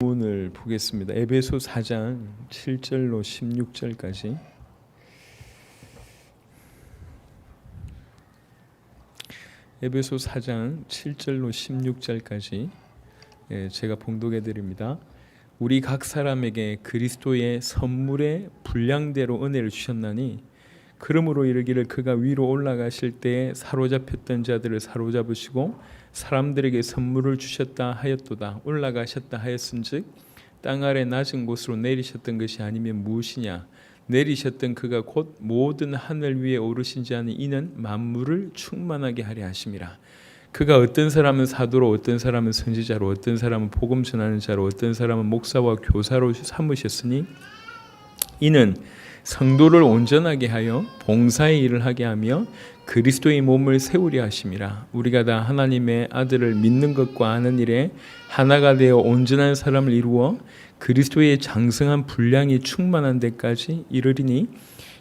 본문을 보겠습니다. 에베소 4장 7절로 16절까지. 에베소 4장 7절로 16절까지 제가 봉독해 드립니다. 우리 각 사람에게 그리스도의 선물의 분량대로 은혜를 주셨나니 그러므로 이르기를 그가 위로 올라가실 때에 사로잡혔던 자들을 사로잡으시고 사람들에게 선물을 주셨다 하였도다. 올라가셨다 하였은즉 땅 아래 낮은 곳으로 내리셨던 것이 아니면 무엇이냐. 내리셨던 그가 곧 모든 하늘 위에 오르신 자니 이는 만물을 충만하게 하려 하심이라. 그가 어떤 사람은 사도로, 어떤 사람은 선지자로, 어떤 사람은 복음 전하는 자로, 어떤 사람은 목사와 교사로 삼으셨으니 이는 성도를 온전하게 하여 봉사의 일을 하게 하며 그리스도의 몸을 세우려 하심이라. 우리가 다 하나님의 아들을 믿는 것과 아는 일에 하나가 되어 온전한 사람을 이루어 그리스도의 장성한 분량이 충만한 데까지 이르리니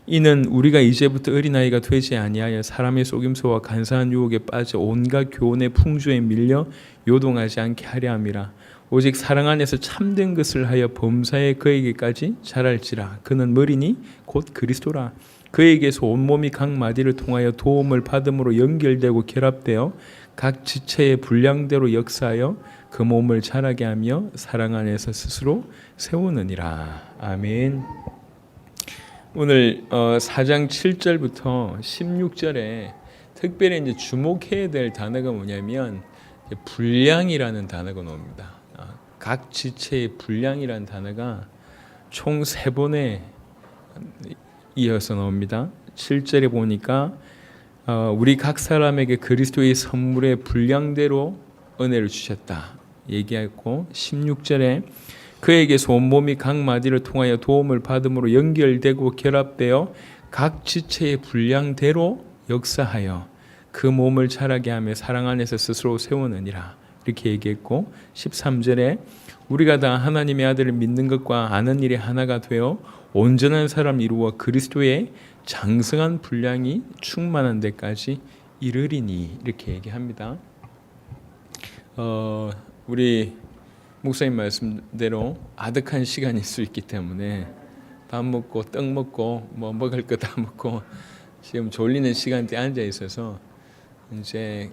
이는 우리가 이제부터 어린아이가 되지 아니하여 사람의 속임수와 간사한 유혹에 빠져 온갖 교훈의 풍조에 밀려 요동하지 않게 하려 함이라. 오직 사랑 안에서 참된 것을 하여 범사에 그에게까지 자랄지라. 그는 머리니 곧 그리스도라. 그에게서 온몸이 각 마디를 통하여 도움을 받음으로 연결되고 결합되어 각 지체의 분량대로 역사하여 그 몸을 자라게 하며 사랑 안에서 스스로 세우느니라. 아멘. 오늘 4장 7절부터 16절에 특별히 이제 주목해야 될 단어가 뭐냐면 분량이라는 단어가 나옵니다. 각 지체의 분량이라는 단어가 총 3번에 이어서 나옵니다. 7절에 보니까 우리 각 사람에게 그리스도의 선물의 분량대로 은혜를 주셨다 얘기했고, 16절에 그에게서 온몸이 각 마디를 통하여 도움을 받음으로 연결되고 결합되어 각 지체의 분량대로 역사하여 그 몸을 자라게 하며 사랑 안에서 스스로 세우느니라 이렇게 얘기했고, 13절에 우리가 다 하나님의 아들을 믿는 것과 아는 일에 하나가 되어 온전한 사람 이루어 그리스도의 장성한 분량이 충만한 데까지 이르리니 이렇게 얘기합니다. 우리 목사님 말씀대로 아득한 시간일 수 있기 때문에 밥 먹고 떡 먹고 뭐 먹을 거 다 먹고 지금 졸리는 시간대에 앉아 있어서 이제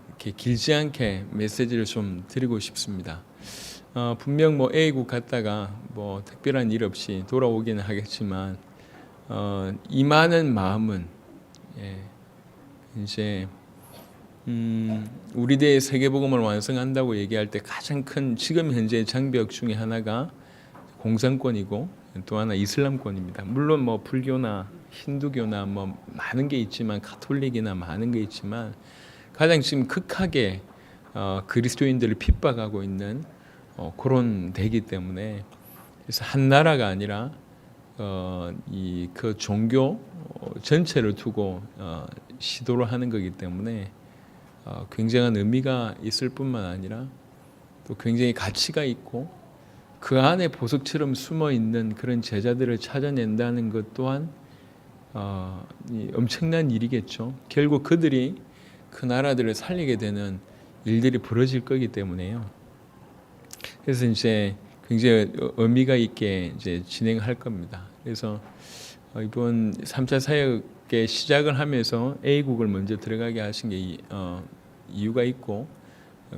이렇게 길지 않게 메시지를 좀 드리고 싶습니다. 분명 뭐 A국 갔다가 뭐 특별한 일 없이 돌아오기는 하겠지만 임하는 마음은 이제 우리 대의 세계복음을 완성한다고 얘기할 때 가장 큰 지금 현재 장벽 중에 하나가 공산권이고 또 하나 이슬람권입니다. 물론 뭐 불교나 힌두교나 뭐 많은 게 있지만 가톨릭이나 많은 게 있지만 가장 지금 극하게 그리스도인들을 핍박하고 있는 그런 데이기 때문에 그래서 한 나라가 아니라 그 종교 전체를 두고 시도를 하는 거기 때문에 굉장한 의미가 있을 뿐만 아니라 또 굉장히 가치가 있고 그 안에 보석처럼 숨어 있는 그런 제자들을 찾아낸다는 것 또한 엄청난 일이겠죠. 결국 그들이 그 나라들을 살리게 되는 일들이 벌어질 거기 때문에요. 그래서 이제 굉장히 의미가 있게 이제 진행할 겁니다. 그래서 이번 3차 사역의 시작을 하면서 A국을 먼저 들어가게 하신 게 이유가 있고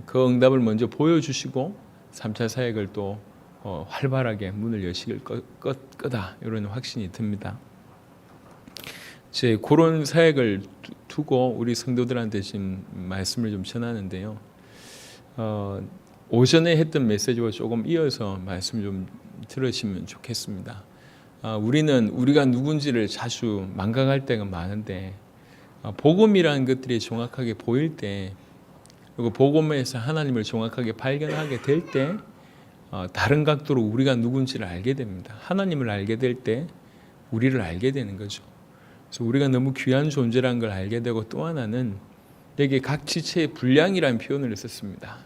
그 응답을 먼저 보여주시고 3차 사역을 또 활발하게 문을 여실 거다 이런 확신이 듭니다. 이제 그런 사역을 두고 우리 성도들한테 지금 말씀을 좀 전하는데요. 오전에 했던 메시지와 조금 이어서 말씀 좀 들으시면 좋겠습니다. 우리는 우리가 누군지를 자주 망각할 때가 많은데 복음이라는 것들이 정확하게 보일 때 그리고 복음에서 하나님을 정확하게 발견하게 될 때 다른 각도로 우리가 누군지를 알게 됩니다. 하나님을 알게 될 때 우리를 알게 되는 거죠. 그래서 우리가 너무 귀한 존재라는 걸 알게 되고 또 하나는 여기 각 지체의 분량이라는 표현을 썼습니다.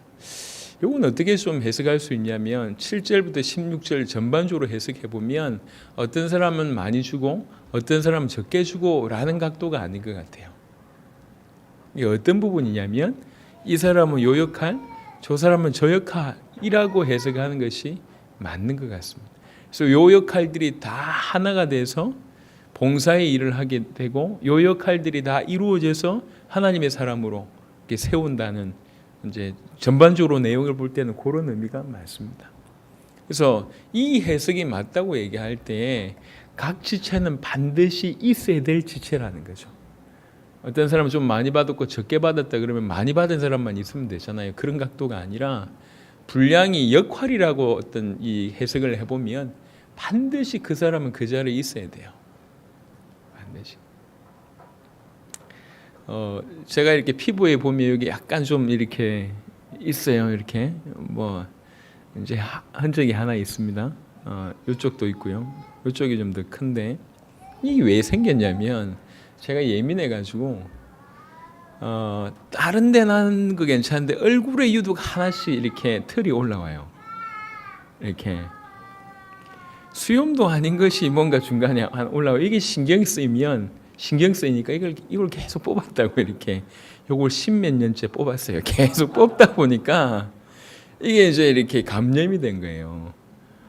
이건 어떻게 좀 해석할 수 있냐면 7절부터 16절 전반적으로 해석해 보면 어떤 사람은 많이 주고 어떤 사람은 적게 주고 라는 각도가 아닌 것 같아요. 이게 어떤 부분이냐면 이 사람은 요 역할, 저 사람은 저 역할 이라고 해석하는 것이 맞는 것 같습니다. 그래서 요 역할들이 다 하나가 돼서 봉사의 일을 하게 되고 요 역할들이 다 이루어져서 하나님의 사람으로 이렇게 세운다는 이제 전반적으로 내용을 볼 때는 그런 의미가 많습니다. 그래서 이 해석이 맞다고 얘기할 때 각 지체는 반드시 있어야 될 지체라는 거죠. 어떤 사람은 좀 많이 받았고 적게 받았다 그러면 많이 받은 사람만 있으면 되잖아요. 그런 각도가 아니라 분량이 역할이라고 어떤 이 해석을 해보면 반드시 그 사람은 그 자리에 있어야 돼요. 반드시. 제가 이렇게 피부에 보면 여기 약간 좀 이렇게 있어요. 이렇게 뭐 이제 흔적이 하나 있습니다. 이쪽도 있고요. 이쪽이 좀 더 큰데 이게 왜 생겼냐면 제가 예민해가지고 다른 데는 그 괜찮은데 얼굴에 유독 하나씩 이렇게 털이 올라와요. 이렇게 수염도 아닌 것이 뭔가 중간에 올라와. 이게 신경 쓰이니까 이걸 계속 뽑았다고 이렇게 요걸 10몇 년째 뽑았어요. 계속 뽑다 보니까 이게 이제 이렇게 감염이 된 거예요.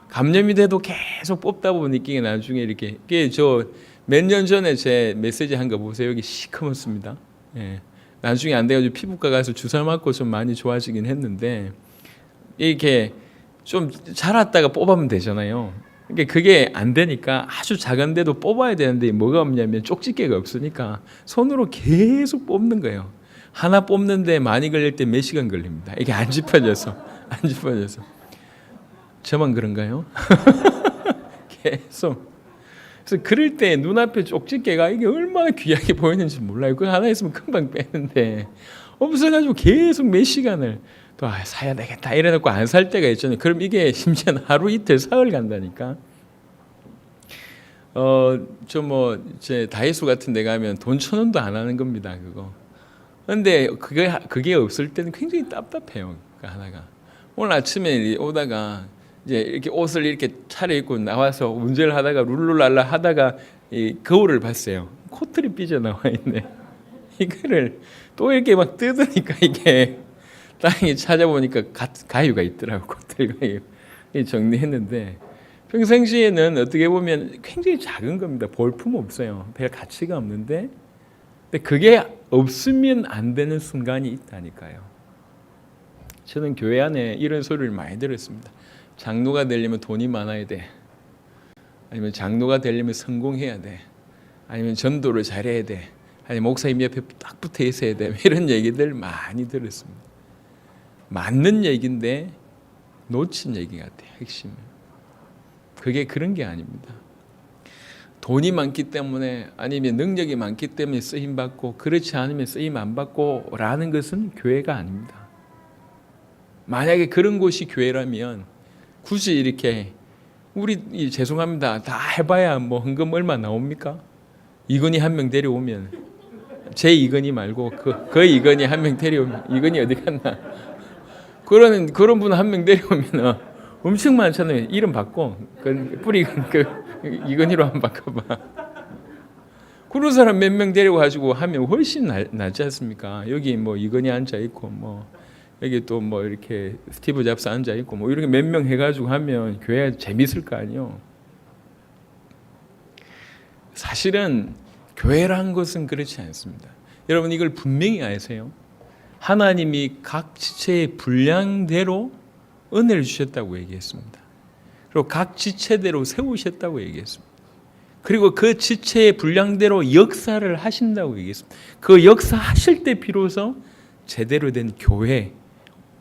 감염이 돼도 계속 뽑다 보니까 이게 나중에 이렇게 이게 저 몇 년 전에 제 메시지 한 거 보세요. 여기 시커멓습니다. 예. 나중에 안 돼가지고 피부과 가서 주사 맞고 좀 많이 좋아지긴 했는데 이렇게 좀 자랐다가 뽑으면 되잖아요. 그러니까 그게 안 되니까 아주 작은데도 뽑아야 되는데 뭐가 없냐면 쪽집게가 없으니까 손으로 계속 뽑는 거예요. 하나 뽑는데 많이 걸릴 때 몇 시간 걸립니다. 이게 안 짚어져서. 저만 그런가요? 계속. 그래서 그럴 때 눈앞에 쪽집게가 이게 얼마나 귀하게 보이는지 몰라요. 그거 하나 있으면 금방 빼는데 없어가지고 계속 몇 시간을 또 사야 되겠다 이래놓고 안 살 때가 있잖아요. 그럼 이게 심지어는 하루 이틀 사흘 간다니까. 제 다이소 같은 데 가면 돈 1,000원도 안 하는 겁니다. 그거. 근데 그게 없을 때는 굉장히 답답해요. 그 하나가. 오늘 아침에 오다가 이제 이렇게 옷을 이렇게 차려입고 나와서 운전을 하다가 룰루랄라 하다가 이 거울을 봤어요. 코털이 삐져나와 있네. 이거를 또 이렇게 막 뜯으니까 이게 땅에 찾아보니까 가위가 있더라고. 코털 가위. 정리했는데 평상시에는 어떻게 보면 굉장히 작은 겁니다. 볼품 없어요. 별 가치가 없는데 근데 그게 없으면 안 되는 순간이 있다니까요. 저는 교회 안에 이런 소리를 많이 들었습니다. 장로가 되려면 돈이 많아야 돼. 아니면 장로가 되려면 성공해야 돼. 아니면 전도를 잘해야 돼. 아니면 목사님 옆에 딱 붙어 있어야 돼. 이런 얘기들 많이 들었습니다. 맞는 얘기인데 놓친 얘기 같아요. 핵심. 그게 그런 게 아닙니다. 돈이 많기 때문에 아니면 능력이 많기 때문에 쓰임 받고 그렇지 않으면 쓰임 안 받고 라는 것은 교회가 아닙니다. 만약에 그런 곳이 교회라면 굳이 이렇게 우리 죄송합니다. 다 해봐야 뭐 헌금 얼마 나옵니까? 이건희 한 명 데려오면 제 이건희 말고 그 이건희 한 명 데려오면 이건희 어디 갔나? 그런 분 한 명 데려오면 엄청 많잖아요. 이름 바꿔 뿌리 이건희로 한번 바꿔봐. 그런 사람 몇 명 데려가지고 하면 훨씬 낫지 않습니까? 여기 뭐 이건희 앉아 있고 뭐. 여기 또 뭐 이렇게 스티브 잡스 앉아 있고 뭐 이렇게 몇 명 해가지고 하면 교회가 재밌을 거 아니요. 사실은 교회라는 것은 그렇지 않습니다. 여러분 이걸 분명히 아세요? 하나님이 각 지체의 분량대로 은혜를 주셨다고 얘기했습니다. 그리고 각 지체대로 세우셨다고 얘기했습니다. 그리고 그 지체의 분량대로 역사를 하신다고 얘기했습니다. 그 역사하실 때 비로소 제대로 된 교회,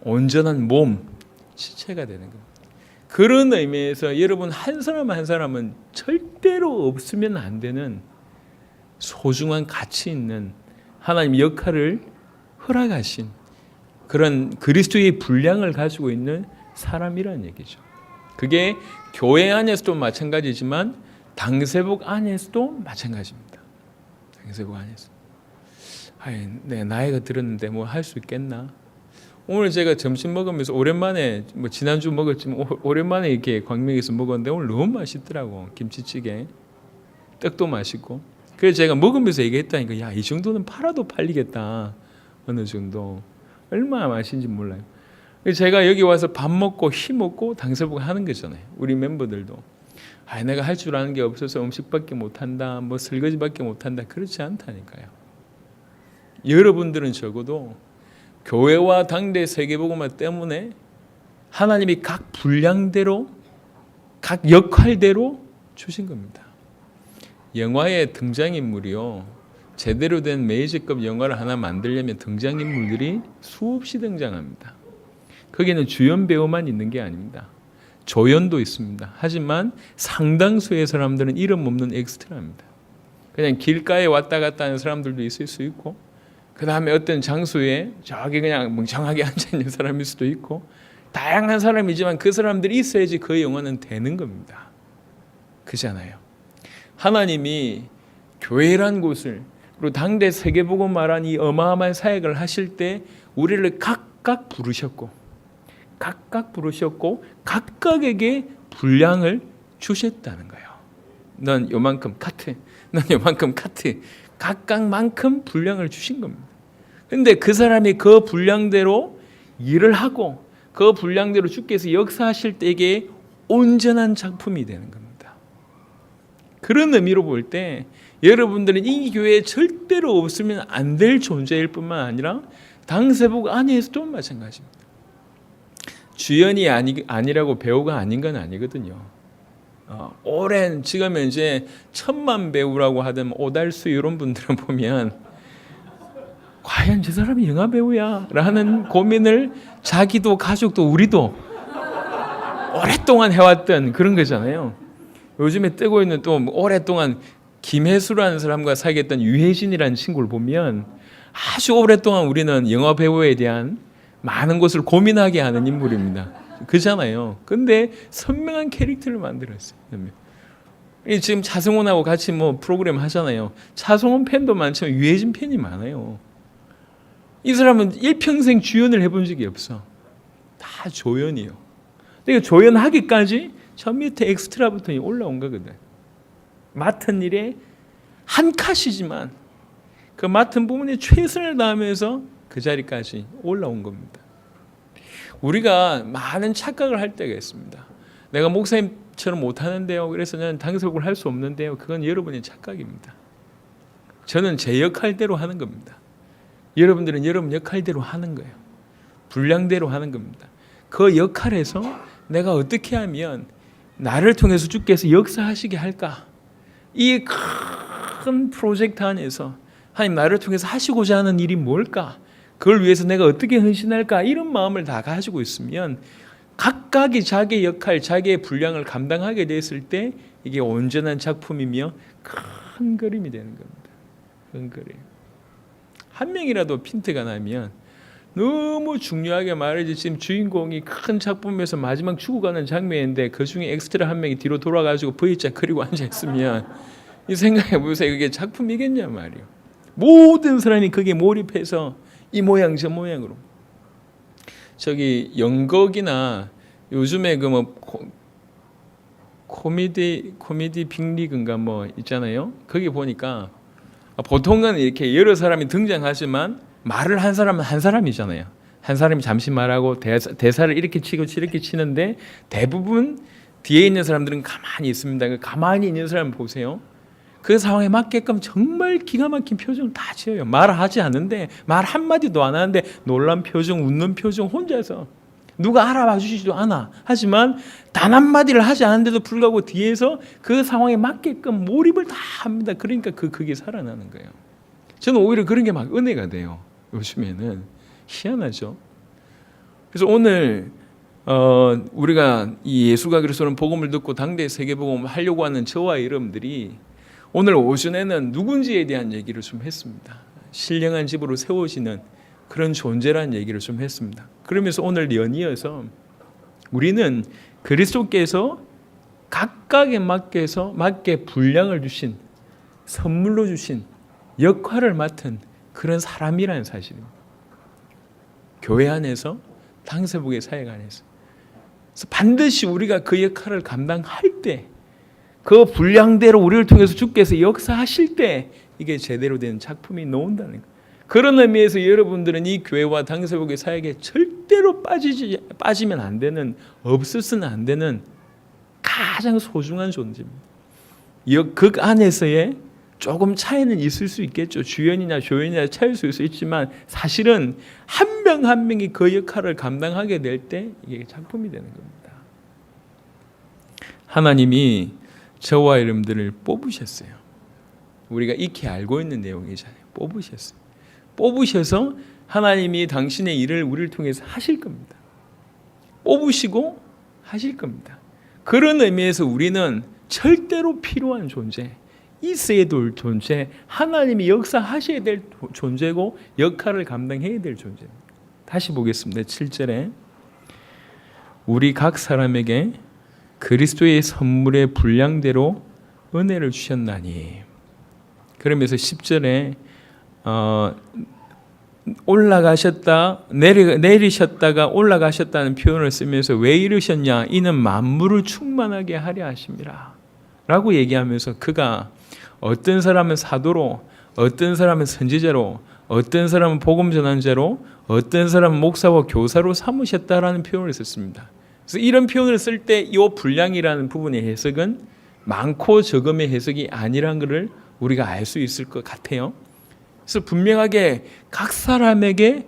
온전한 몸, 지체가 되는 겁니다. 그런 의미에서 여러분 한 사람 한 사람은 절대로 없으면 안 되는 소중한 가치 있는 하나님 역할을 허락하신 그런 그리스도의 분량을 가지고 있는 사람이라는 얘기죠. 그게 교회 안에서도 마찬가지지만 당세복 안에서도 마찬가지입니다. 당세복 안에서. 내 나이가 들었는데 뭐 할 수 있겠나? 오늘 제가 점심 먹으면서 오랜만에 뭐 지난주 먹었지만 오랜만에 이렇게 광명에서 먹었는데 오늘 너무 맛있더라고. 김치찌개, 떡도 맛있고. 그래서 제가 먹으면서 얘기했다니까 야, 이 정도는 팔아도 팔리겠다. 어느 정도. 얼마나 맛있는지 몰라요. 제가 여기 와서 밥 먹고 힘없고 당사복음 하는 거잖아요. 우리 멤버들도 내가 할 줄 아는 게 없어서 음식밖에 못한다, 뭐 설거지밖에 못한다, 그렇지 않다니까요. 여러분들은 적어도 교회와 당대 세계복음화 때문에 하나님이 각 분량대로, 각 역할대로 주신 겁니다. 영화의 등장인물이요, 제대로 된 메이저급 영화를 하나 만들려면 등장인물들이 수없이 등장합니다. 거기는 주연 배우만 있는 게 아닙니다. 조연도 있습니다. 하지만 상당수의 사람들은 이름 없는 엑스트라입니다. 그냥 길가에 왔다 갔다 하는 사람들도 있을 수 있고, 그 다음에 어떤 장소에 저기 그냥 멍청하게 앉아있는 사람일 수도 있고, 다양한 사람이지만 그 사람들이 있어야지 그 영화는 되는 겁니다. 그잖아요. 하나님이 교회란 곳을, 그리고 당대 세계복음화란 이 어마어마한 사역을 하실 때 우리를 각각 부르셨고 각각에게 분량을 주셨다는 거예요. 넌 요만큼 카트, 넌 요만큼 카트, 각각만큼 분량을 주신 겁니다. 근데 그 사람이 그 분량대로 일을 하고 그 분량대로 주께서 역사하실 때 이게 온전한 작품이 되는 겁니다. 그런 의미로 볼 때 여러분들은 이 교회에 절대로 없으면 안 될 존재일 뿐만 아니라 당세복 안에서도 마찬가지입니다. 주연이 아니라고 배우가 아닌 건 아니거든요. 오랜 지금은 이제 천만 배우라고 하던 오달수 이런 분들은 보면 과연 저 사람이 영화 배우야? 라는 고민을 자기도 가족도 우리도 오랫동안 해왔던 그런 거잖아요. 요즘에 뜨고 있는 또 오랫동안 김혜수라는 사람과 사귀었던 유혜진이라는 친구를 보면 아주 오랫동안 우리는 영화 배우에 대한 많은 것을 고민하게 하는 인물입니다. 그잖아요. 근데 선명한 캐릭터를 만들었어요. 지금 차성원하고 같이 뭐 프로그램 하잖아요. 차성원 팬도 많지만 유해진 팬이 많아요. 이 사람은 일평생 주연을 해본 적이 없어. 다 조연이에요. 그러니까 조연하기까지 저 밑에 엑스트라부터 올라온 거거든. 맡은 일에 한 컷이지만 그 맡은 부분에 최선을 다하면서 그 자리까지 올라온 겁니다. 우리가 많은 착각을 할 때가 있습니다. 내가 목사님처럼 못하는데요, 그래서 저는 당석을 할 수 없는데요. 그건 여러분의 착각입니다. 저는 제 역할대로 하는 겁니다. 여러분들은 여러분 역할대로 하는 거예요. 분량대로 하는 겁니다. 그 역할에서 내가 어떻게 하면 나를 통해서 주께서 역사하시게 할까? 이 큰 프로젝트 안에서 하나님 나를 통해서 하시고자 하는 일이 뭘까? 그걸 위해서 내가 어떻게 헌신할까? 이런 마음을 다 가지고 있으면 각각이 자기의 역할, 자기의 분량을 감당하게 됐을 때 이게 온전한 작품이며 큰 그림이 되는 겁니다. 큰 그림. 한 명이라도 핀트가 나면 너무 중요하게 말이지, 지금 주인공이 큰 작품에서 마지막 죽어가는 장면인데 그 중에 엑스트라 한 명이 뒤로 돌아가지고 V자 그리고 앉아있으면 이 생각해 보세요. 그게 작품이겠냐 말이에요. 모든 사람이 거기에 몰입해서 이 모양 저 모양으로. 저기 연극이나 요즘에 그 뭐 코미디 빅리그인가 뭐 있잖아요. 거기 보니까 보통은 이렇게 여러 사람이 등장하지만 말을 한 사람은 한 사람이잖아요. 한 사람이 잠시 말하고 대사를 이렇게 치고 이렇게 치는데 대부분 뒤에 있는 사람들은 가만히 있습니다. 가만히 있는 사람 보세요. 그 상황에 맞게끔 정말 기가 막힌 표정을 다 지어요. 말하지 않는데, 말 한마디도 안 하는데 놀란 표정, 웃는 표정 혼자서 누가 알아봐 주시지도 않아. 하지만 단 한마디를 하지 않는데도 불구하고 뒤에서 그 상황에 맞게끔 몰입을 다 합니다. 그러니까 그게 살아나는 거예요. 저는 오히려 그런 게 막 은혜가 돼요. 요즘에는 희한하죠. 그래서 오늘 우리가 이 예수가 그리스도는 복음을 듣고 당대 세계복음을 하려고 하는 저와 여러분들이 오늘 오전에는 누군지에 대한 얘기를 좀 했습니다. 신령한 집으로 세워지는 그런 존재라는 얘기를 좀 했습니다. 그러면서 오늘 연이어서 우리는 그리스도께서 각각에 맞게 분량을 주신, 선물로 주신 역할을 맡은 그런 사람이라는 사실입니다. 교회 안에서, 당세복의 사역 안에서. 그래서 반드시 우리가 그 역할을 감당할 때, 그 분량대로 우리를 통해서 주께서 역사하실 때 이게 제대로 된 작품이 나온다는 거예요. 그런 의미에서 여러분들은 이 교회와 당세복의 사역에 절대로 빠지면 안 되는, 없어서는 안 되는 가장 소중한 존재입니다. 그 안에서의 조금 차이는 있을 수 있겠죠. 주연이나 조연이나 차일 수 있지만 사실은 한 명 한 명이 그 역할을 감당하게 될 때 이게 작품이 되는 겁니다. 하나님이 저와 여러분들을 뽑으셨어요. 우리가 익히 알고 있는 내용이잖아요. 뽑으셔서 하나님이 당신의 일을 우리를 통해서 하실 겁니다. 뽑으시고 하실 겁니다. 그런 의미에서 우리는 절대로 필요한 존재, 있어야 될 존재, 하나님이 역사하셔야 될 존재고 역할을 감당해야 될 존재입니다. 다시 보겠습니다. 7절에 우리 각 사람에게 그리스도의 선물의 분량대로 은혜를 주셨나니, 그러면서 10절에 내리셨다가 올라가셨다는 표현을 쓰면서 왜 이러셨냐, 이는 만물을 충만하게 하려 하심이라 라고 얘기하면서 그가 어떤 사람은 사도로, 어떤 사람은 선지자로, 어떤 사람은 복음 전환자로, 어떤 사람은 목사와 교사로 삼으셨다라는 표현을 썼습니다. 그래서 이런 표현을 쓸 때 이 분량이라는 부분의 해석은 많고 적음의 해석이 아니라는 것을 우리가 알 수 있을 것 같아요. 그래서 분명하게 각 사람에게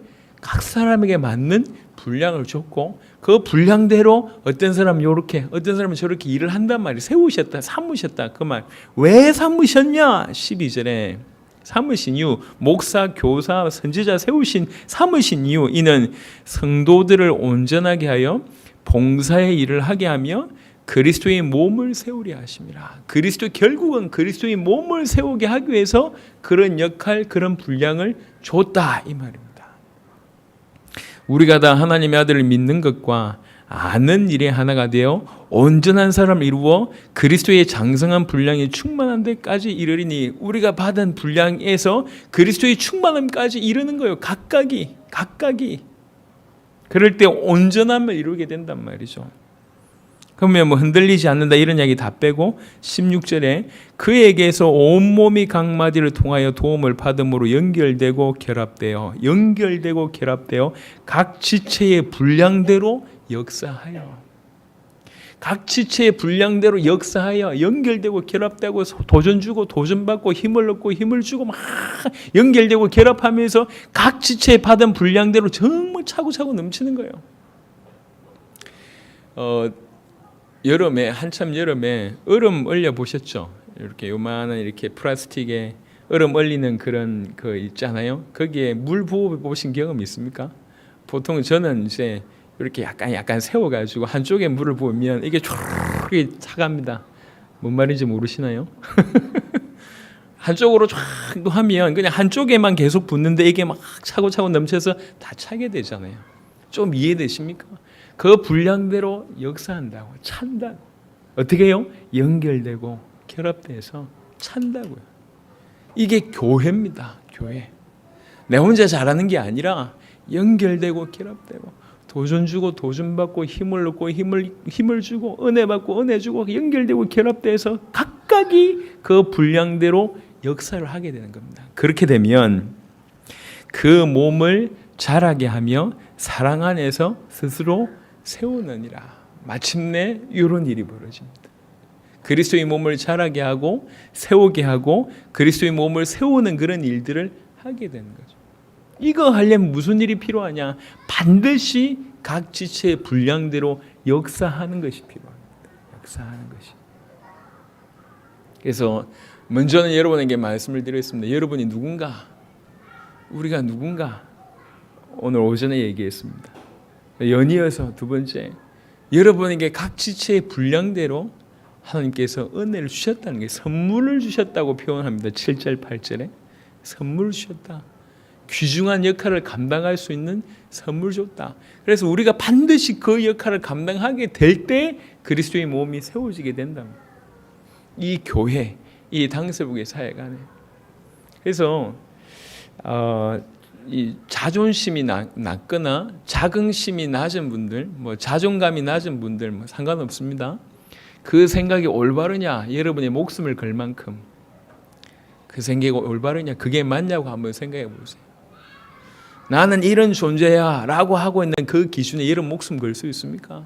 맞는 분량을 줬고 그 분량대로 어떤 사람은 이렇게, 어떤 사람은 저렇게 일을 한단 말이에요. 세우셨다, 삼으셨다, 그 말. 왜 삼으셨냐? 12절에 삼으신 이유, 목사, 교사, 선지자 삼으신 이유, 이는 성도들을 온전하게 하여 봉사의 일을 하게 하며 그리스도의 몸을 세우려 하심이라. 결국은 그리스도의 몸을 세우게 하기 위해서 그런 역할, 그런 분량을 줬다 이 말입니다. 우리가 다 하나님의 아들을 믿는 것과 아는 일에 하나가 되어 온전한 사람을 이루어 그리스도의 장성한 분량이 충만한 데까지 이르리니, 우리가 받은 분량에서 그리스도의 충만함까지 이르는 거예요. 각각이. 그럴 때 온전함을 이루게 된단 말이죠. 그러면 흔들리지 않는다 이런 이야기 다 빼고 16절에 그에게서 온몸이 각 마디를 통하여 도움을 받음으로 연결되고 결합되어 각 지체의 분량대로 역사하여, 연결되고 결합되고 도전 주고 도전 받고 힘을 얻고 힘을 주고 막 연결되고 결합하면서 각 지체에 받은 분량대로 정말 차고차고 넘치는 거예요. 한참 여름에 얼음 얼려 보셨죠? 이렇게 요만한 이렇게 플라스틱에 얼음 얼리는 그런 거 있잖아요. 거기에 물 부어 보신 경험 있습니까? 보통 저는 이제 이렇게 약간 세워가지고 한쪽에 물을 부으면 이게 쫙 차갑니다. 뭔 말인지 모르시나요? 한쪽으로 쫙 하면 그냥 한쪽에만 계속 붓는데 이게 막 차고 넘쳐서 다 차게 되잖아요. 좀 이해되십니까? 그 분량대로 역사한다고, 찬다. 어떻게 해요? 연결되고 결합돼서 찬다고요. 이게 교회입니다. 교회. 내 혼자 잘하는 게 아니라 연결되고 결합되고 도전 주고 도전 받고 힘을 얻고 힘을 주고 은혜 받고 은혜 주고 연결되고 결합돼서 각각이 그 분량대로 역사를 하게 되는 겁니다. 그렇게 되면 그 몸을 자라게 하며 사랑 안에서 스스로 세우느니라. 마침내 이런 일이 벌어집니다. 그리스도의 몸을 자라게 하고 세우게 하고 그리스도의 몸을 세우는 그런 일들을 하게 되는 거죠. 이거 하려면 무슨 일이 필요하냐? 반드시 각 지체의 분량대로 역사하는 것이 필요합니다. 역사하는 것이. 그래서 먼저는 여러분에게 말씀을 드렸습니다. 여러분이 누군가, 우리가 누군가 오늘 오전에 얘기했습니다. 연이어서 두 번째, 여러분에게 각 지체의 분량대로 하나님께서 은혜를 주셨다는 게, 선물을 주셨다고 표현합니다. 7절 8절에 선물을 주셨다. 귀중한 역할을 감당할 수 있는 선물 줬다. 그래서 우리가 반드시 그 역할을 감당하게 될 때 그리스도의 몸이 세워지게 된답니다. 이 교회, 이 당세복의 사역 안에. 그래서 이 자존심이 낮거나 자긍심이 낮은 분들, 자존감이 낮은 분들 상관없습니다. 그 생각이 올바르냐, 여러분의 목숨을 걸 만큼 그 생각이 올바르냐, 그게 맞냐고 한번 생각해 보세요. 나는 이런 존재야 라고 하고 있는 그 기준에 여러분 목숨 걸 수 있습니까?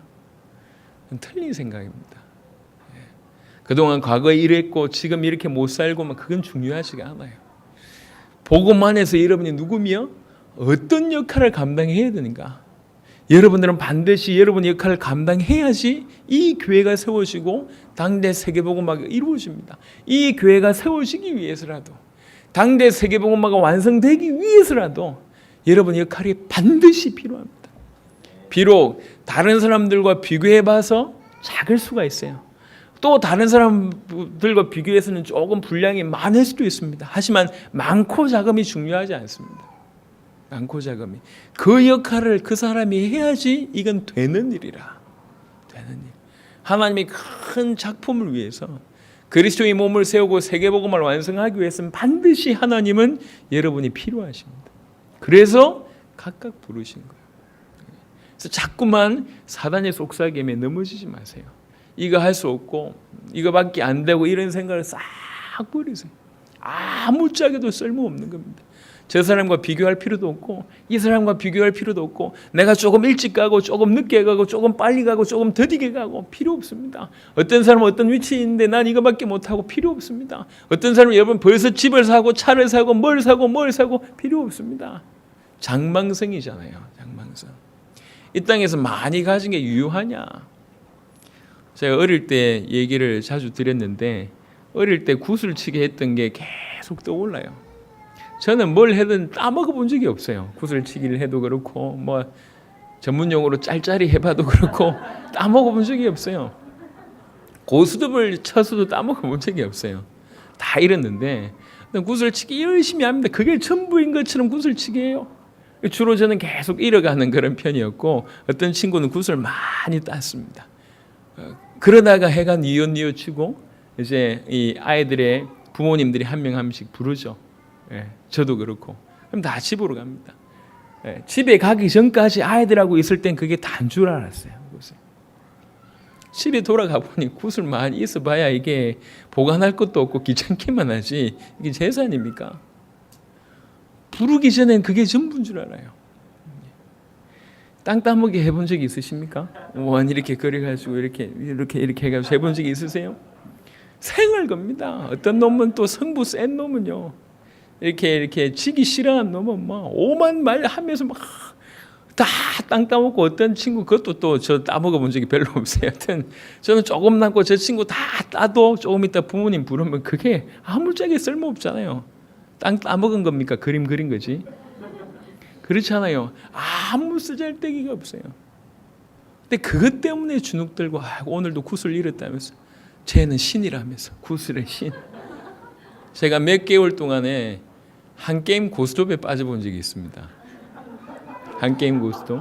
틀린 생각입니다. 그동안 과거에 이랬고 지금 이렇게 못 살고 그건 중요하지가 않아요. 복음만 해서 여러분이 누구며 어떤 역할을 감당해야 되는가? 여러분들은 반드시 여러분의 역할을 감당해야지 이 교회가 세워지고 당대 세계복음화가 이루어집니다. 이 교회가 세워지기 위해서라도 당대 세계복음화가 완성되기 위해서라도 여러분의 역할이 반드시 필요합니다. 비록 다른 사람들과 비교해봐서 작을 수가 있어요. 또 다른 사람들과 비교해서는 조금 분량이 많을 수도 있습니다. 하지만 많고 작음이 중요하지 않습니다. 많고 작음이 그 역할을 그 사람이 해야지 이건 되는 일이라. 되는 일. 하나님이 큰 작품을 위해서 그리스도의 몸을 세우고 세계복음을 완성하기 위해서는 반드시 하나님은 여러분이 필요하십니다. 그래서 각각 부르신 거예요. 그래서 자꾸만 사단의 속삭임에 넘어지지 마세요. 이거 할 수 없고 이거밖에 안 되고 이런 생각을 싹 버리세요. 아무짝에도 쓸모없는 겁니다. 저 사람과 비교할 필요도 없고 이 사람과 비교할 필요도 없고 내가 조금 일찍 가고 조금 늦게 가고 조금 빨리 가고 조금 더디게 가고 필요 없습니다. 어떤 사람은 어떤 위치에 있는데 난 이거밖에 못하고 필요 없습니다. 어떤 사람은 여러분 벌써 집을 사고 차를 사고 뭘 사고 필요 없습니다. 장망성이잖아요. 장망성. 이 땅에서 많이 가진 게 유효하냐? 제가 어릴 때 얘기를 자주 드렸는데 어릴 때 구슬치기 했던 게 계속 떠올라요. 저는 뭘 해든 따먹어 본 적이 없어요. 구슬치기를 해도 그렇고 뭐 전문용어로 짤짤이 해봐도 그렇고 따먹어 본 적이 없어요. 고스톱을 쳐서도 따먹어 본 적이 없어요. 다 잃었는데 구슬치기 열심히 합니다. 그게 전부인 것처럼 구슬치기예요. 주로 저는 계속 잃어가는 그런 편이었고 어떤 친구는 구슬 많이 땄습니다. 그러다가 해가 뉘엿뉘엿치고 이제 이 아이들의 부모님들이 한 명 한 명씩 부르죠. 저도 그렇고 그럼 다 집으로 갑니다. 집에 가기 전까지 아이들하고 있을 땐 그게 다인 줄 알았어요. 집에 돌아가 보니 구슬 많이 있어봐야 이게 보관할 것도 없고 귀찮기만 하지 이게 재산입니까? 부르기 전엔 그게 전부인 줄 알아요. 땅 따먹기 해본 적이 있으십니까? 원 이렇게 그려가지고 이렇게 해가지고 해본 적이 있으세요? 생을 겁니다. 어떤 놈은 또 성부 센 놈은요. 이렇게 지기 싫어하는 놈은 막 오만 말 하면서 막 다 땅 따먹고 어떤 친구 그것도 또 저 따먹어 본 적이 별로 없어요. 하여튼 저는 조금 남고 저 친구 다 따도 조금 있다 부모님 부르면 그게 아무짝에 쓸모 없잖아요. 땅 따먹은 겁니까? 그림 그린 거지. 그렇잖아요. 아무 쓰잘데기가 없어요. 근데 그것 때문에 주눅들고 오늘도 구슬 잃었다면서 쟤는 신이라면서 구슬의 신. 제가 몇 개월 동안에 한 게임 고스톱에 빠져본 적이 있습니다. 한 게임 고스톱.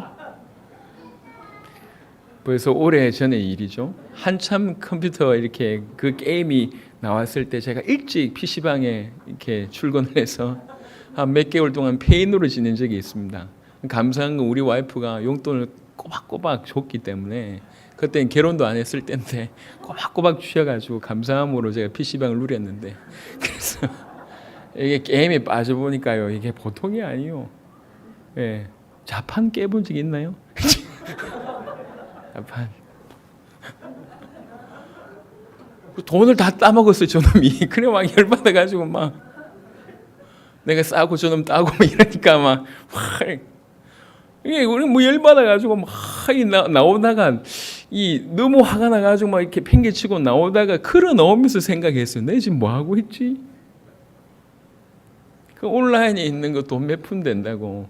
벌써 오래 전의 일이죠. 한참 컴퓨터 이렇게 그 게임이 나왔을 때 제가 일찍 PC방에 이렇게 출근을 해서 한 몇 개월 동안 페인으로 지낸 적이 있습니다. 감사한 건 우리 와이프가 용돈을 꼬박꼬박 줬기 때문에 그때는 결혼도 안 했을 때인데 꼬박꼬박 주셔가지고 감사함으로 제가 PC방을 누렸는데 그래서 이게 게임에 빠져보니까요 이게 보통이 아니에요. 예, 자판 깨본 적 있나요? 자판 돈을 다 따먹었어요 저놈이. 그래 막 열받아가지고 막 내가 싸고 저놈 따고 이러니까 막 이게 우리 뭐 열받아가지고 막 나오다가 이 너무 화가 나가지고 막 이렇게 팽개치고 나오다가 걸어 나오면서 생각했어요. 내 지금 뭐 하고 있지? 그 온라인에 있는 거 돈 몇 푼 된다고.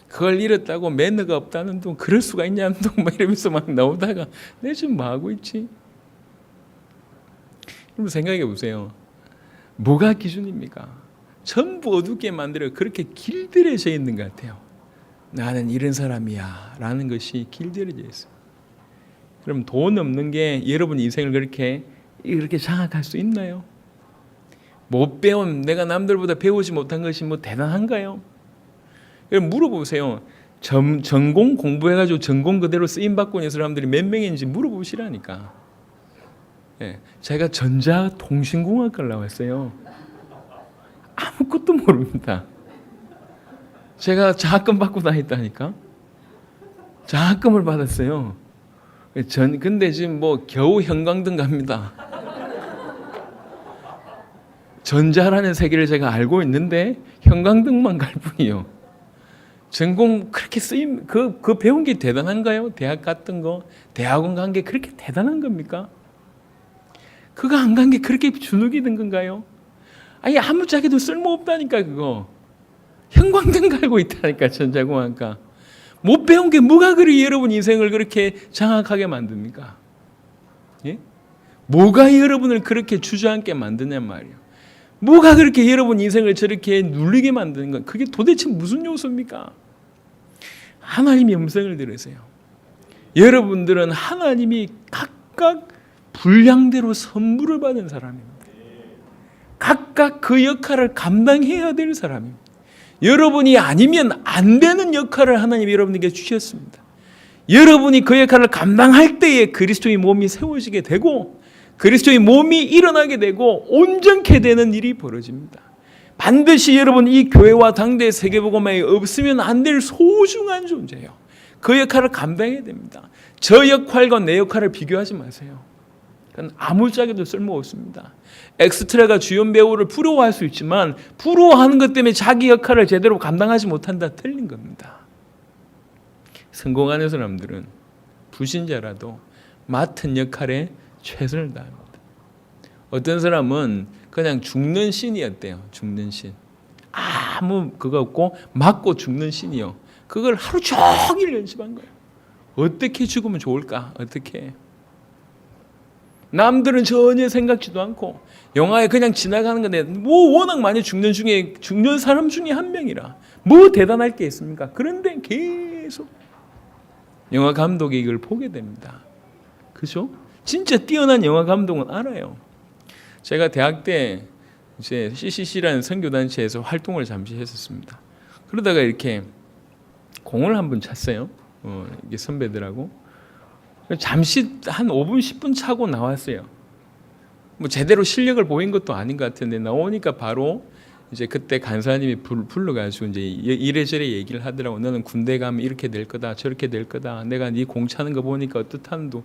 그걸 잃었다고 매너가 없다는 둥 그럴 수가 있냐는 둥 막 이러면서 막 나오다가 내 지금 뭐 하고 있지? 그럼 생각해 보세요. 뭐가 기준입니까? 전부 어둡게 만들어 그렇게 길들여져 있는 것 같아요. 나는 이런 사람이야 라는 것이 길들여져 있어요. 그럼 돈 없는 게 여러분 인생을 그렇게 장악할 수 있나요? 못 배운 내가 남들보다 배우지 못한 것이 뭐 대단한가요? 그럼 물어보세요. 전공 공부해가지고 전공 그대로 쓰임받고 있는 사람들이 몇 명인지 물어보시라니까. 예, 제가 전자통신공학과를 나왔어요. 아무것도 모릅니다. 제가 장학금 받고 다녔다니까. 장학금을 받았어요. 근데 지금 뭐 겨우 형광등 갑니다. 전자라는 세계를 제가 알고 있는데 형광등만 갈 뿐이요. 전공 그렇게 쓰임 그 배운 게 대단한가요? 대학 갔던 거, 대학원 간 게 그렇게 대단한 겁니까? 그거 안 간 게 그렇게 주눅이 든 건가요? 아니 아무짝에도 쓸모없다니까. 그거 형광등 갈고 있다니까. 전자공학과 못 배운 게 뭐가 그리 여러분 인생을 그렇게 장악하게 만듭니까? 예? 뭐가 여러분을 그렇게 주저앉게 만드냔 말이에요. 뭐가 그렇게 여러분 인생을 저렇게 눌리게 만드는 건 그게 도대체 무슨 요소입니까? 하나님의 음성을 들으세요. 여러분들은 하나님이 각각 분량대로 선물을 받은 사람입니다. 각각 그 역할을 감당해야 될 사람입니다. 여러분이 아니면 안 되는 역할을 하나님이 여러분에게 주셨습니다. 여러분이 그 역할을 감당할 때에 그리스도의 몸이 세워지게 되고 그리스도의 몸이 일어나게 되고 온전케 되는 일이 벌어집니다. 반드시 여러분 이 교회와 당대 세계복음화에 없으면 안 될 소중한 존재예요. 그 역할을 감당해야 됩니다. 저 역할과 내 역할을 비교하지 마세요. 그건 아무짝에도 쓸모없습니다. 엑스트라가 주연 배우를 부러워할 수 있지만 부러워하는 것 때문에 자기 역할을 제대로 감당하지 못한다. 틀린 겁니다. 성공하는 사람들은 불신자라도 맡은 역할에 최선을 다합니다. 어떤 사람은 그냥 죽는 신이었대요. 죽는 신. 아무 그거 없고 맞고 죽는 신이요. 그걸 하루 종일 연습한 거예요. 어떻게 죽으면 좋을까? 어떻게? 남들은 전혀 생각지도 않고 영화에 그냥 지나가는 건데 뭐 워낙 많이 죽는 사람 중에 한 명이라 뭐 대단할 게 있습니까? 그런데 계속 영화 감독이 이걸 보게 됩니다. 그죠? 진짜 뛰어난 영화 감독은 알아요. 제가 대학 때 이제 CCC라는 선교단체에서 활동을 잠시 했었습니다. 그러다가 이렇게 공을 한번 찼어요. 이게 선배들하고. 잠시 한 5분, 10분 차고 나왔어요. 뭐 제대로 실력을 보인 것도 아닌 것 같은데 나오니까 바로 이제 그때 간사님이 불러가지고 이제 이래저래 얘기를 하더라고. 너는 군대 가면 이렇게 될 거다, 저렇게 될 거다. 내가 네 공 차는 거 보니까 어떻다는도.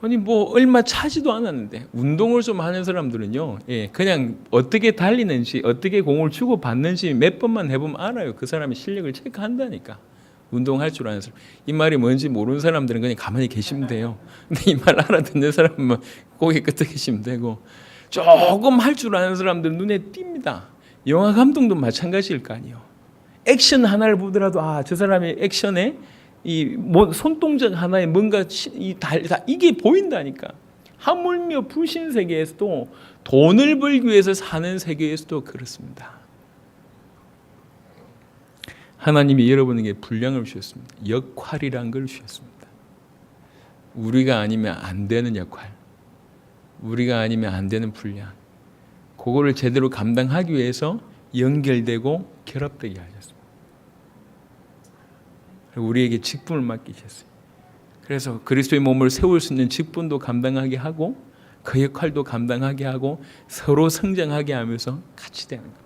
아니 뭐 얼마 차지도 않았는데 운동을 좀 하는 사람들은요, 예, 그냥 어떻게 달리는지, 어떻게 공을 주고 받는지 몇 번만 해보면 알아요. 그 사람의 실력을 체크한다니까. 운동할 줄 아는 사람. 이 말이 뭔지 모르는 사람들은 그냥 가만히 계시면 돼요. 근데 이 말 알아듣는 사람은 고개 끄덕 계시면 되고, 조금 할 줄 아는 사람들 눈에 띕니다. 영화 감독도 마찬가지일 거 아니에요. 액션 하나를 보더라도 저 사람의 액션에 이 손동작 하나에 뭔가 이게 보인다니까. 하물며 불신 세계에서도 돈을 벌기 위해서 사는 세계에서도 그렇습니다. 하나님이 여러분에게 분량을 주셨습니다. 역할이란 걸 주셨습니다. 우리가 아니면 안 되는 역할, 우리가 아니면 안 되는 분량, 그거를 제대로 감당하기 위해서 연결되고 결합되게 하셨습니다. 우리에게 직분을 맡기셨어요. 그래서 그리스도의 몸을 세울 수 있는 직분도 감당하게 하고 그 역할도 감당하게 하고 서로 성장하게 하면서 같이 되는 겁니다.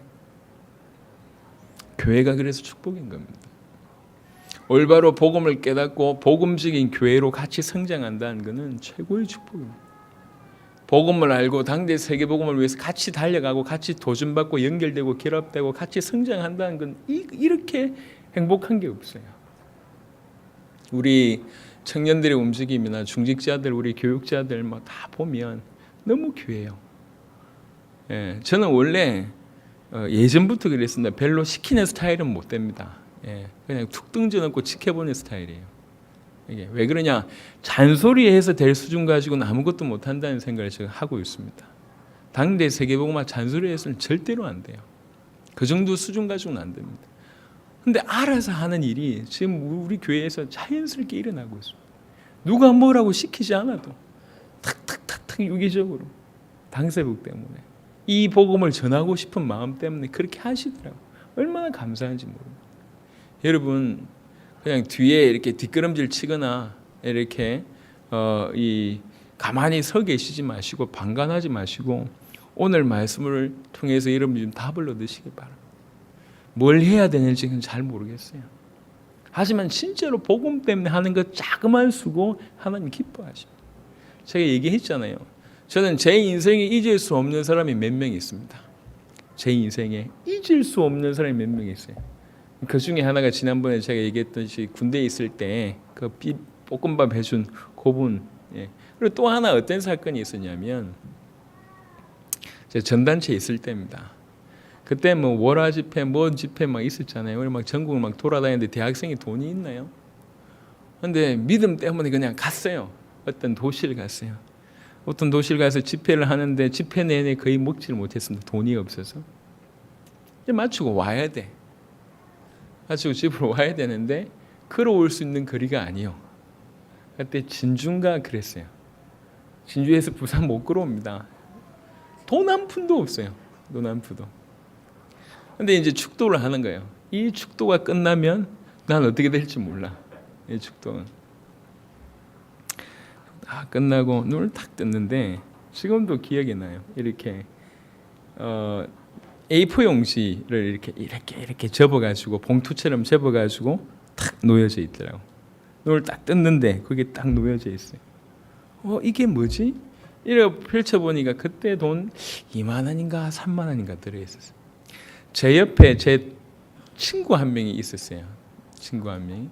교회가 그래서 축복인 겁니다. 올바로 복음을 깨닫고 복음적인 교회로 같이 성장한다는 것은 최고의 축복입니다. 복음을 알고 당대 세계 복음을 위해서 같이 달려가고 같이 도전받고 연결되고 결합되고 같이 성장한다는 건 이렇게 행복한 게 없어요. 우리 청년들의 움직임이나 중직자들, 우리 교육자들 뭐 다 보면 너무 귀해요. 예, 저는 원래 예전부터 그랬습니다. 별로 시키는 스타일은 못 됩니다. 예, 그냥 툭 등져놓고 지켜보는 스타일이에요. 이게 왜 그러냐? 잔소리해서 될 수준 가지고는 아무것도 못한다는 생각을 제가 하고 있습니다. 당대 세계복음화 잔소리해서는 절대로 안 돼요. 그 정도 수준 가지고는 안 됩니다. 근데 알아서 하는 일이 지금 우리 교회에서 자연스럽게 일어나고 있습니다. 누가 뭐라고 시키지 않아도 탁탁탁탁 유기적으로 당세복 때문에 이 복음을 전하고 싶은 마음 때문에 그렇게 하시더라고요. 얼마나 감사한지 모릅니다. 여러분 그냥 뒤에 이렇게 뒷걸음질 치거나 이렇게 가만히 서 계시지 마시고 방관하지 마시고 오늘 말씀을 통해서 여러분이 좀 답을 얻으시기 바랍니다. 뭘 해야 되는지는 잘 모르겠어요. 하지만 진짜로 복음 때문에 하는 것 자그마한 수고 하나님 기뻐하십니다. 제가 얘기했잖아요. 저는 제 인생에 잊을 수 없는 사람이 몇 명 있습니다. 제 인생에 잊을 수 없는 사람이 몇 명 있어요. 그 중에 하나가 지난번에 제가 얘기했듯이 군대에 있을 때 그 볶음밥 해준 그분. 예. 그리고 또 하나 어떤 사건이 있었냐면 제가 전단체에 있을 때입니다. 그때 뭐 월화 집회, 뭐 집회 막 있었잖아요. 우리 막 전국을 막 돌아다니는데 대학생이 돈이 있나요? 근데 믿음 때문에 그냥 갔어요. 어떤 도시를 갔어요. 어떤 도시를 가서 집회를 하는데 집회 내내 거의 먹지를 못했습니다. 돈이 없어서. 이제 마치고 와야 돼. 마치고 집으로 와야 되는데 걸어올 수 있는 거리가 아니요. 그때 진주인가 그랬어요. 진주에서 부산 못 걸어옵니다. 돈 한 푼도 없어요. 돈 한 푼도. 근데 이제 축도를 하는 거예요. 이 축도가 끝나면 난 어떻게 될지 몰라. 이 축도는. 끝나고 눈을 탁 떴는데 지금도 기억이 나요. 이렇게 A4 용지를 이렇게 접어가지고 봉투처럼 접어가지고 탁 놓여져 있더라고. 눈을 딱 떴는데 그게 딱 놓여져 있어요. 이게 뭐지? 이렇게 펼쳐보니까 그때 돈 2만 원인가 3만 원인가 들어있었어요. 제 옆에 제 친구 한 명이 있었어요. 친구 한 명이.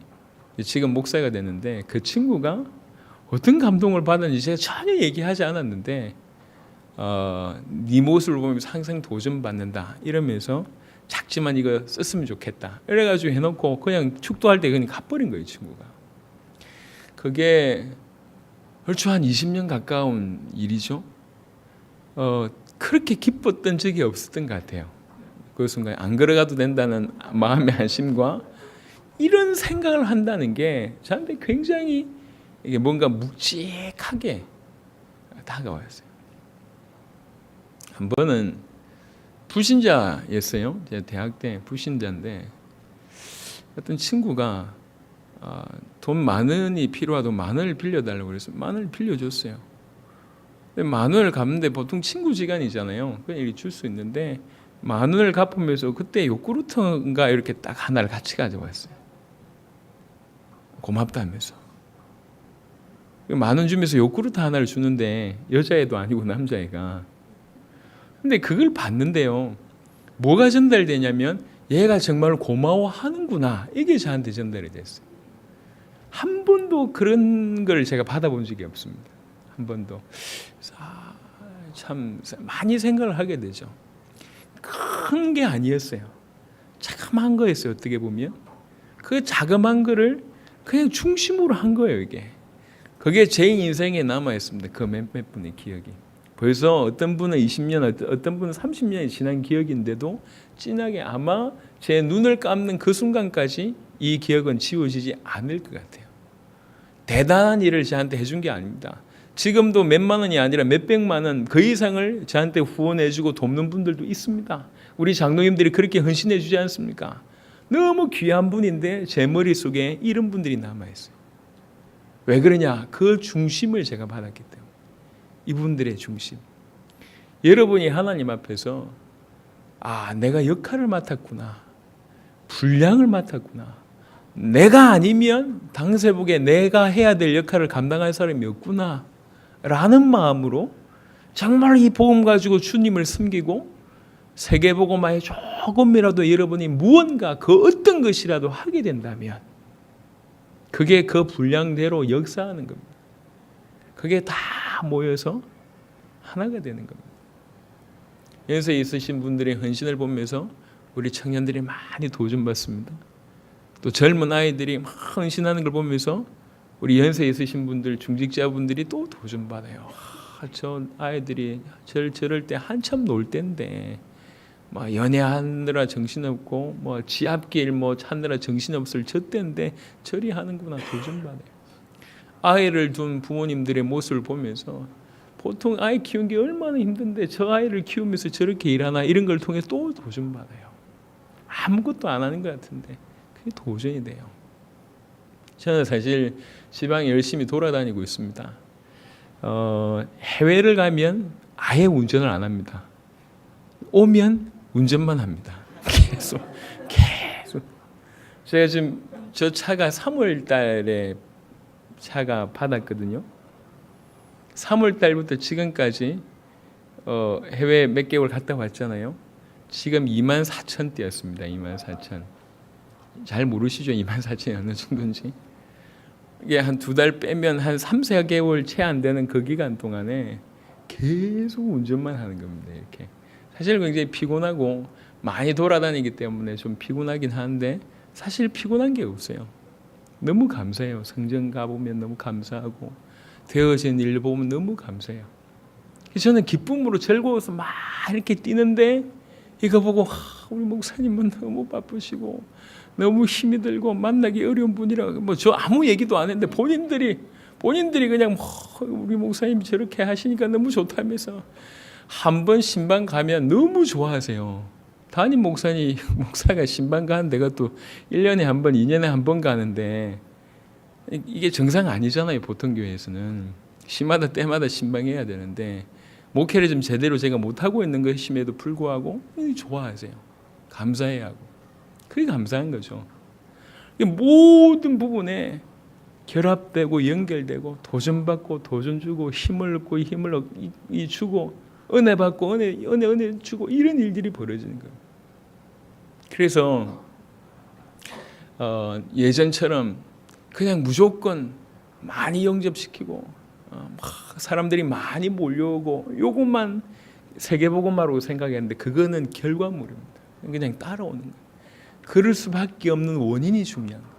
지금 목사가 됐는데 그 친구가 어떤 감동을 받았는지 제가 전혀 얘기하지 않았는데 네 모습을 보면서 항상 도전받는다 이러면서 작지만 이거 썼으면 좋겠다 이래가지고 해놓고 그냥 축도할 때 그냥 가버린 거예요. 친구가. 그게 얼추 한 20년 가까운 일이죠. 그렇게 기뻤던 적이 없었던 것 같아요. 그 순간에 안 걸어가도 된다는 마음의 안심과 이런 생각을 한다는 게 저한테 굉장히 이게 뭔가 묵직하게 다가왔어요. 한 번은 불신자였어요. 제가 대학 때 불신자인데 어떤 친구가 돈 만 원이 필요하다고 만 원을 빌려달라고 그래서 만 원을 빌려줬어요. 근데 만 원을 갚는데 보통 친구지간이잖아요. 그냥 이렇게 줄 수 있는데 만 원을 갚으면서 그때 요구르트인가 이렇게 딱 하나를 같이 가져왔어요. 고맙다면서. 만 원 주면서 요구르트 하나를 주는데 여자애도 아니고 남자애가. 근데 그걸 봤는데요. 뭐가 전달되냐면 얘가 정말 고마워하는구나. 이게 저한테 전달이 됐어요. 한 번도 그런 걸 제가 받아본 적이 없습니다. 한 번도. 참 많이 생각을 하게 되죠. 큰 게 아니었어요. 자그마한 거였어요. 어떻게 보면. 그 자그마한 거를 그냥 중심으로 한 거예요. 이게. 그게 제 인생에 남아있습니다. 그 몇몇 분의 기억이. 벌써 어떤 분은 20년, 어떤 분은 30년이 지난 기억인데도 진하게 아마 제 눈을 감는 그 순간까지 이 기억은 지워지지 않을 것 같아요. 대단한 일을 저한테 해준 게 아닙니다. 지금도 몇만 원이 아니라 몇백만 원 그 이상을 저한테 후원해주고 돕는 분들도 있습니다. 우리 장로님들이 그렇게 헌신해 주지 않습니까? 너무 귀한 분인데 제 머릿속에 이런 분들이 남아있어요. 왜 그러냐? 그 중심을 제가 받았기 때문에. 이분들의 중심. 여러분이 하나님 앞에서 내가 역할을 맡았구나. 분량을 맡았구나. 내가 아니면 당세복에 내가 해야 될 역할을 감당할 사람이 없구나 라는 마음으로 정말 이 복음 가지고 주님을 섬기고 세계복음화에 조금이라도 여러분이 무언가 그 어떤 것이라도 하게 된다면 그게 그 분량대로 역사하는 겁니다. 그게 다 모여서 하나가 되는 겁니다. 연세에 있으신 분들의 헌신을 보면서 우리 청년들이 많이 도전받습니다. 또 젊은 아이들이 막 헌신하는 걸 보면서 우리 연세에 있으신 분들, 중직자분들이 또 도전받아요. 저 아이들이 저럴 때 한참 놀 때인데 막 연애하느라 정신없고 뭐 지압길 뭐 찾느라 정신없을 저 때인데 저리 하는구나. 도전받아요. 아이를 둔 부모님들의 모습을 보면서 보통 아이 키우는 게 얼마나 힘든데 저 아이를 키우면서 저렇게 일하나 이런 걸 통해 또 도전받아요. 아무것도 안 하는 것 같은데 그게 도전이 돼요. 저는 사실 지방에 열심히 돌아다니고 있습니다. 해외를 가면 아예 운전을 안 합니다. 오면 운전만 합니다. 제가 지금 저 차가 3월 달에 차가 받았거든요. 3월 달부터 지금까지 해외 몇 개월 갔다 왔잖아요. 지금 24,000 뛰었습니다. 24,000. 잘 모르시죠? 24,000이 어느 정도인지. 이게 한 2달 빼면 한 3, 4개월 채 안 되는 그 기간 동안에 계속 운전만 하는 겁니다. 이렇게. 사실 굉장히 피곤하고 많이 돌아다니기 때문에 좀 피곤하긴 하는데 사실 피곤한 게 없어요. 너무 감사해요. 성전 가보면 너무 감사하고 되어진 일 보면 너무 감사해요. 저는 기쁨으로 즐거워서 막 이렇게 뛰는데 이거 보고 우리 목사님은 너무 바쁘시고 너무 힘이 들고 만나기 어려운 분이라 뭐 저 아무 얘기도 안 했는데 본인들이 그냥 우리 목사님이 저렇게 하시니까 너무 좋다면서 한 번 신방 가면 너무 좋아하세요. 담임 목사가 신방 가는 데가 또 1년에 한 번, 2년에 한 번 가는데 이게 정상 아니잖아요. 보통 교회에서는 시마다 때마다 신방해야 되는데 목회를 좀 제대로 제가 못하고 있는 것임에도 불구하고 좋아하세요. 감사해하고 그게 감사한 거죠. 모든 부분에 결합되고 연결되고 도전받고 도전 주고 힘을 얻고 힘을 주고 은혜 받고 은혜 주고 이런 일들이 벌어지는 거예요. 그래서 예전처럼 그냥 무조건 많이 영접시키고 막 사람들이 많이 몰려오고 요것만 세계복음화로 생각했는데 그거는 결과물입니다. 그냥 따라오는 거예요. 그럴 수밖에 없는 원인이 중요한 거예요.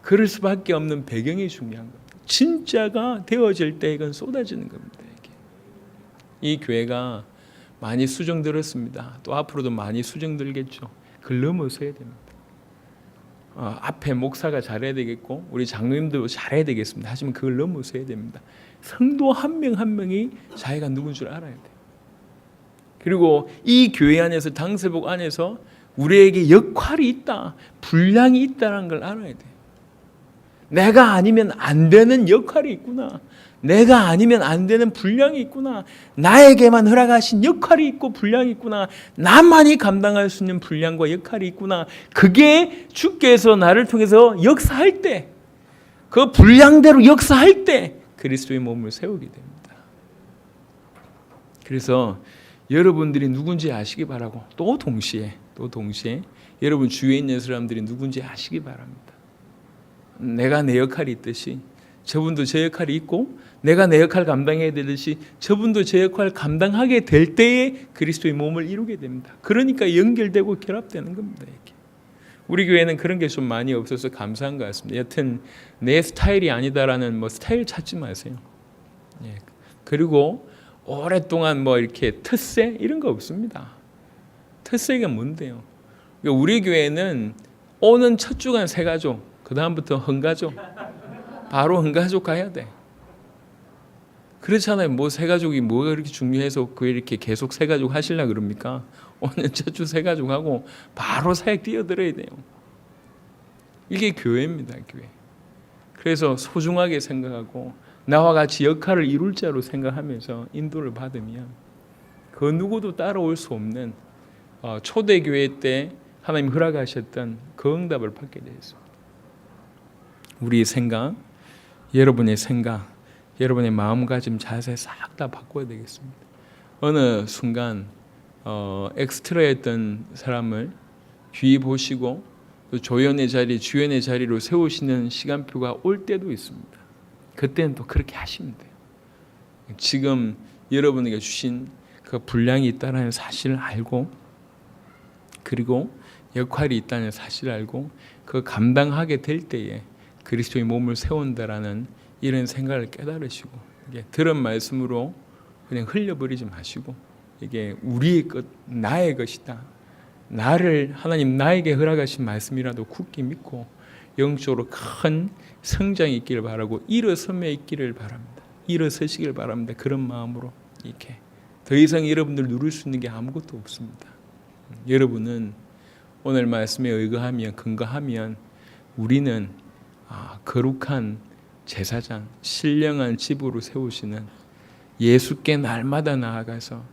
그럴 수밖에 없는 배경이 중요한 거예요. 진짜가 되어질 때 이건 쏟아지는 겁니다. 이게. 이 교회가 많이 수정들었습니다. 또 앞으로도 많이 수정들겠죠. 그걸 넘어서야 됩니다. 앞에 목사가 잘해야 되겠고 우리 장로님도 잘해야 되겠습니다. 하지만 그걸 넘어서야 됩니다. 성도 한 명 한 명이 자기가 누군 줄 알아야 돼요. 그리고 이 교회 안에서 당세복 안에서 우리에게 역할이 있다, 분량이 있다는 걸 알아야 돼요. 내가 아니면 안 되는 역할이 있구나. 내가 아니면 안 되는 분량이 있구나. 나에게만 허락하신 역할이 있고 분량이 있구나. 나만이 감당할 수 있는 분량과 역할이 있구나. 그게 주께서 나를 통해서 역사할 때, 그 분량대로 역사할 때 그리스도의 몸을 세우게 됩니다. 그래서 여러분들이 누군지 아시기 바라고 또 동시에 여러분 주위에 있는 사람들이 누군지 아시기 바랍니다. 내가 내 역할이 있듯이 저분도 제 역할이 있고 내가 내 역할 감당해야 되듯이 저분도 제 역할 감당하게 될 때에 그리스도의 몸을 이루게 됩니다. 그러니까 연결되고 결합되는 겁니다. 이렇게. 우리 교회는 그런 게 좀 많이 없어서 감사한 것 같습니다. 여튼 내 스타일이 아니다라는 스타일 찾지 마세요. 예. 그리고 오랫동안 이렇게 텃세 이런 거 없습니다. 텃세가 뭔데요? 우리 교회는 오는 첫 주간 새가족, 그 다음부터 헌가족, 바로 헌가족 가야 돼. 그렇잖아요. 새가족이 뭐가 그렇게 중요해서 그 이렇게 계속 새가족 하시려 그럽니까? 오늘 첫 주 새가족 하고 바로 사역 뛰어들어야 돼요. 이게 교회입니다, 교회. 그래서 소중하게 생각하고 나와 같이 역할을 이룰 자로 생각하면서 인도를 받으면 그 누구도 따라올 수 없는 초대교회 때 하나님 허락하셨던 그 응답을 받게 되었습니다. 우리의 생각, 여러분의 생각, 여러분의 마음가짐, 자세 싹 다 바꿔야 되겠습니다. 어느 순간 엑스트라였던 사람을 귀히 보시고 또 조연의 자리, 주연의 자리로 세우시는 시간표가 올 때도 있습니다. 그때는 또 그렇게 하시면 돼요. 지금 여러분에게 주신 그 분량이 있다는 사실을 알고 그리고 역할이 있다는 사실을 알고 그 감당하게 될 때에 그리스도의 몸을 세운다라는 이런 생각을 깨달으시고 이게 들은 말씀으로 그냥 흘려버리지 마시고 이게 우리의 것, 나의 것이다. 하나님 나에게 허락하신 말씀이라도 굳게 믿고 영적으로 큰 성장이 있기를 바라고 일어섬에 있기를 바랍니다. 일어서시길 바랍니다. 그런 마음으로 이렇게 더 이상 여러분들 누릴 수 있는 게 아무것도 없습니다. 여러분은 오늘 말씀에 의거하면 근거하면 우리는 거룩한 제사장, 신령한 집으로 세우시는 예수께 날마다 나아가서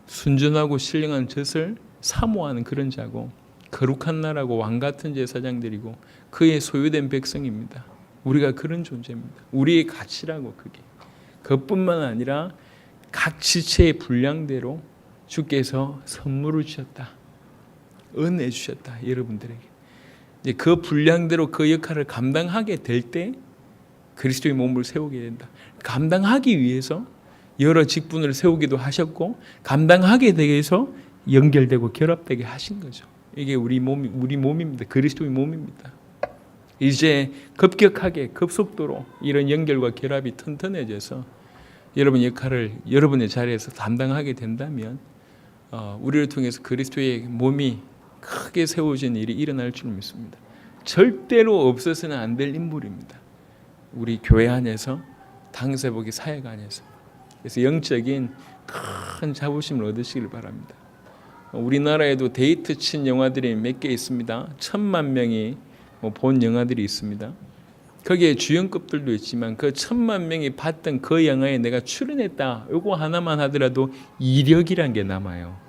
순전하고 신령한 젖을 사모하는 그런 자고 거룩한 나라고 왕 같은 제사장들이고 그의 소유된 백성입니다. 우리가 그런 존재입니다. 우리의 가치라고 그게. 그것뿐만 아니라 각 지체의 분량대로 주께서 선물을 주셨다. 은혜 주셨다. 여러분들에게. 이제 그 분량대로 그 역할을 감당하게 될 때 그리스도의 몸을 세우게 된다. 감당하기 위해서 여러 직분을 세우기도 하셨고 감당하게 되기 위해서 연결되고 결합되게 하신 거죠. 이게 우리 몸입니다. 그리스도의 몸입니다. 이제 급격하게 급속도로 이런 연결과 결합이 튼튼해져서 여러분 역할을 여러분의 자리에서 담당하게 된다면 우리를 통해서 그리스도의 몸이 크게 세워진 일이 일어날 줄 믿습니다. 절대로 없어서는 안 될 인물입니다. 우리 교회 안에서 당세복의 사역 안에서. 그래서 영적인 큰 자부심을 얻으시길 바랍니다. 우리나라에도 데이트 친 영화들이 몇 개 있습니다. 1000만 명이 본 영화들이 있습니다. 거기에 주연급들도 있지만 그 1000만 명이 봤던 그 영화에 내가 출연했다. 이거 하나만 하더라도 이력이란 게 남아요.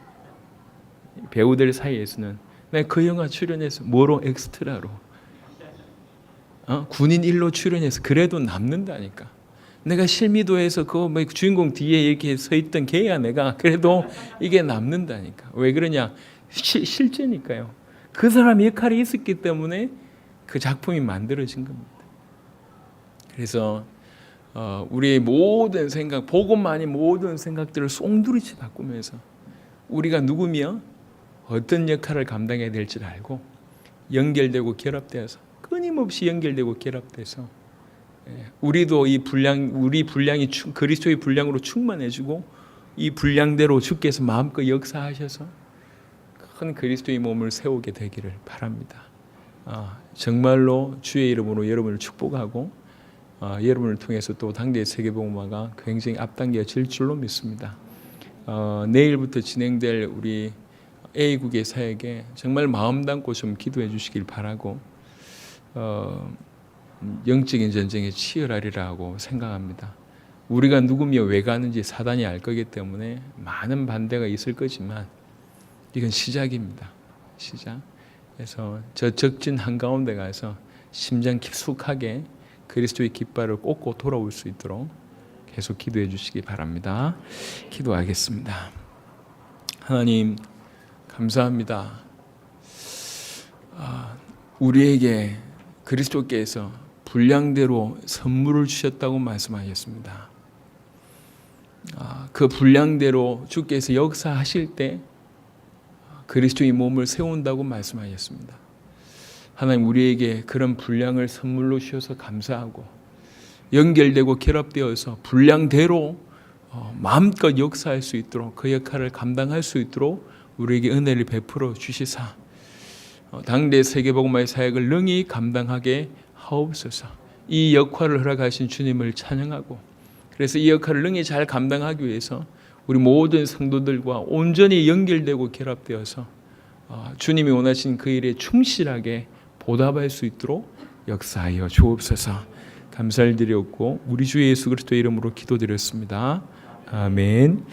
배우들 사이에서는 내가 그 영화 출연해서 뭐로 엑스트라로 군인 1로 출연해서 그래도 남는다니까. 내가 실미도에서 그 주인공 뒤에 이렇게 서 있던 걔야 내가 그래도 이게 남는다니까. 왜 그러냐? 실제니까요. 그 사람 역할이 있었기 때문에 그 작품이 만들어진 겁니다. 그래서 우리의 모든 생각, 복음만이 모든 생각들을 송두리째 바꾸면서 우리가 누구며 어떤 역할을 감당해야 될지를 알고 연결되고 결합되어서 끊임없이 연결되고 결합돼서 우리도 우리 분량이 그리스도의 분량으로 충만해지고 이 분량대로 주께서 마음껏 역사하셔서 큰 그리스도의 몸을 세우게 되기를 바랍니다. 정말로 주의 이름으로 여러분을 축복하고 여러분을 통해서 또 당대의 세계복음화가 굉장히 앞당겨질 줄로 믿습니다. 내일부터 진행될 우리 A국의 사역에 정말 마음 담고 좀 기도해 주시길 바라고 영적인 전쟁에 치열하리라고 생각합니다. 우리가 누구며 왜 가는지 사단이 알 거기 때문에 많은 반대가 있을 거지만 이건 시작입니다. 시작. 그래서 저 적진 한가운데 가서 심장 깊숙하게 그리스도의 깃발을 꽂고 돌아올 수 있도록 계속 기도해 주시기 바랍니다. 기도하겠습니다. 하나님 감사합니다. 우리에게 그리스도께서 분량대로 선물을 주셨다고 말씀하셨습니다. 그 분량대로 주께서 역사하실 때 그리스도의 몸을 세운다고 말씀하셨습니다. 하나님 우리에게 그런 분량을 선물로 주셔서 감사하고 연결되고 결합되어서 분량대로 마음껏 역사할 수 있도록 그 역할을 감당할 수 있도록 우리에게 은혜를 베풀어 주시사 당대 세계복음화의 사역을 능히 감당하게 하옵소서. 이 역할을 허락하신 주님을 찬양하고 그래서 이 역할을 능히 잘 감당하기 위해서 우리 모든 성도들과 온전히 연결되고 결합되어서 주님이 원하신 그 일에 충실하게 보답할 수 있도록 역사하여 주옵소서. 감사를 드렸고 우리 주 예수 그리스도의 이름으로 기도드렸습니다. 아멘.